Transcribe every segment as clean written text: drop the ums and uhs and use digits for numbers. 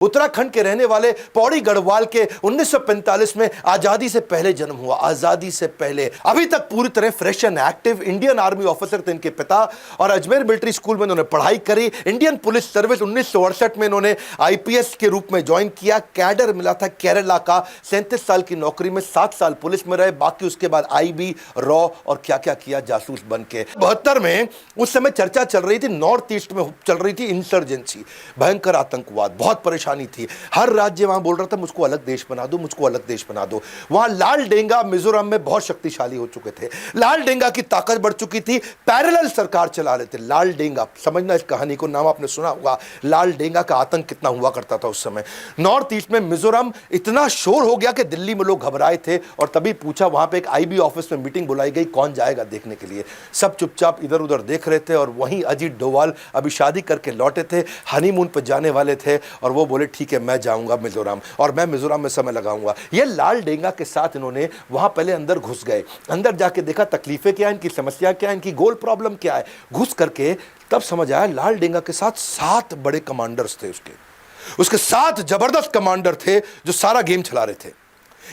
उत्तराखंड के रहने वाले पौड़ी गढ़वाल के 1945 में आजादी से पहले जन्म हुआ। आजादी से पहले अभी तक पूरी तरह fresh and active Indian army officer थे इनके पिता और अजमेर मिलिट्री स्कूल में इन्होंने पढ़ाई करी। इंडियन पुलिस सर्विस 1968 में इन्होंने आईपीएस के रूप में ज्वाइन किया। कैडर मिला था केरला का। 37 साल की नौकरी में 7 साल पुलिस में रहे, बाकी उसके बाद आईबी रॉ और क्या क्या किया जासूस बन के। 72 में उस समय चर्चा चल रही थी, नॉर्थ ईस्ट में चल रही थी इंसर्जेंसी, भयंकर आतंकवाद, बहुत परेशानी थी। हर राज्य वहां बोल रहा था मुझको अलग देश बना दो, मुझको अलग देश बना दो। वहां लाल डेंगा मिजोरम में बहुत शक्तिशाली हो चुके थे। लाल डेंगा की ताकत बढ़ चुकी थी। पैरेलल सरकार चला रहे थे। लाल डेंगा, समझना इस कहानी को, नाम आपने सुना होगा। लाल डेंगा का आतंक कितना हुआ करता था उस समय। नॉर्थ ईस्ट में मिजोरम इतना शोर हो गया कि दिल्ली में लोग घबराए थे और तभी पूछा, वहां पे एक आईबी ऑफिस में मीटिंग बुलाई गई, कौन जाएगा देखने के लिए। सब चुपचाप इधर उधर देख रहे थे और वहीं अजीत डोभाल अभी शादी करके लौटे थे, हनीमून पर जाने वाले थे और वो बोले ठीक है मैं जाऊंगा मिजोरम और मैं मिजोरम में समय लगाऊंगा। ये लाल डेंगा के साथ इन्होंने वहां पहले अंदर घुस गए, अंदर जाके देखा तकलीफें क्या है, इनकी समस्या क्या है, इनकी गोल प्रॉब्लम क्या है। घुस करके तब समझ आया लाल डेंगा के साथ 7 बड़े कमांडर्स थे। उसके 7 जबरदस्त कमांडर थे जो सारा गेम चला रहे थे।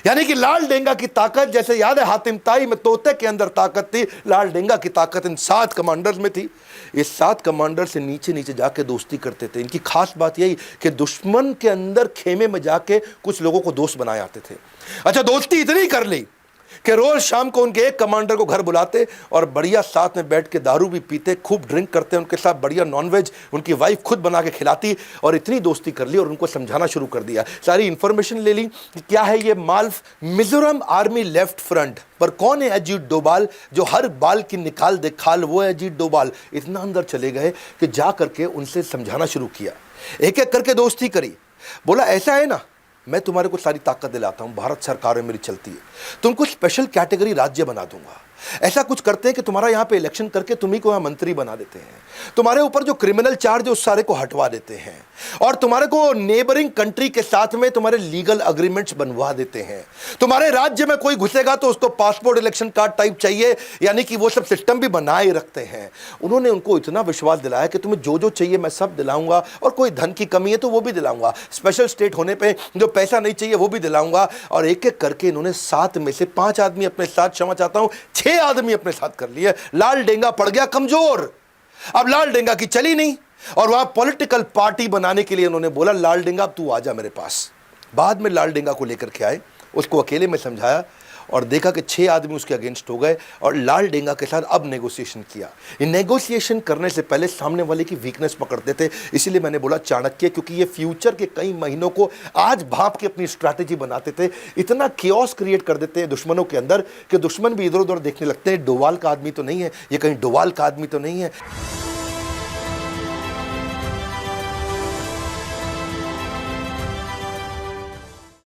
यानी कि लाल डेंगा की ताकत, जैसे याद है हातिम ताई में तोते के अंदर ताकत थी, लाल डेंगा की ताकत इन 7 कमांडर्स में थी। ये 7 कमांडर से नीचे नीचे जाके दोस्ती करते थे। इनकी खास बात यही कि दुश्मन के अंदर खेमे में जाके कुछ लोगों को दोस्त बनाए आते थे। अच्छा, दोस्ती इतनी कर ली कि रोज शाम को उनके एक कमांडर को घर बुलाते और बढ़िया साथ में बैठ के दारू भी पीते, खूब ड्रिंक करते, उनके साथ बढ़िया नॉनवेज उनकी वाइफ खुद बना के खिलाती और इतनी दोस्ती कर ली और उनको समझाना शुरू कर दिया। सारी इंफॉर्मेशन ले ली कि क्या है ये माल्फ। मिजोरम आर्मी लेफ्ट फ्रंट पर कौन है अजीत डोभाल, जो हर बाल की निकाल दे खाल, वो है अजीत डोभाल। इतना अंदर चले गए कि जा करके उनसे समझाना शुरू किया, एक एक करके दोस्ती करी। बोला ऐसा है ना, मैं तुम्हारे को सारी ताकत दिलाता हूं, भारत सरकार में मेरी चलती है, तुमको स्पेशल कैटेगरी राज्य बना दूंगा। ऐसा कुछ करते हैं कि तुम्हारा यहां पे इलेक्शन करके तुम्ही को यहां मंत्री बना देते हैं, तुम्हारे ऊपर जो क्रिमिनल चार्ज है उस सारे को हटवा देते हैं और तुम्हारे को नेबरिंग कंट्री के साथ में तुम्हारे लीगल अग्रीमेंट्स बनवा देते हैं। तुम्हारे राज्य में कोई घुसेगा तो उसको पासपोर्ट इलेक्शन कार्ड टाइप चाहिए, यानी कि वो सब सिस्टम भी बनाए रखते हैं। उन्होंने उनको इतना विश्वास दिलाया कि तुम्हें जो जो चाहिए मैं सब दिलाऊंगा और कोई धन की कमी है तो वो भी दिलाऊंगा, स्पेशल स्टेट होने पर जो पैसा नहीं चाहिए वो भी दिलाऊंगा। और एक एक करके इन्होंने 7 में से 5 आदमी अपने साथ, क्षमा चाहता हूं 6 आदमी अपने साथ कर लिए। लाल डेंगा पड़ गया कमजोर। अब लाल डेंगा की चली नहीं और वहां पॉलिटिकल पार्टी बनाने के लिए उन्होंने बोला, लाल डेंगा अब तू आजा मेरे पास। बाद में लाल डेंगा को लेकर के आए, उसको अकेले में समझाया और देखा कि 6 आदमी उसके अगेंस्ट हो गए और लाल डेंगा के साथ अब नेगोशिएशन किया। ये नेगोशिएशन करने से पहले सामने वाले की वीकनेस पकड़ते थे। इसीलिए मैंने बोला चाणक्य, क्योंकि ये फ्यूचर के कई महीनों को आज भाप के अपनी स्ट्रैटेजी बनाते थे। इतना कियोस क्रिएट कर देते हैं दुश्मनों के अंदर कि दुश्मन भी इधर उधर देखने लगते हैं, डोभाल का आदमी तो नहीं है ये, कहीं डोभाल का आदमी तो नहीं है।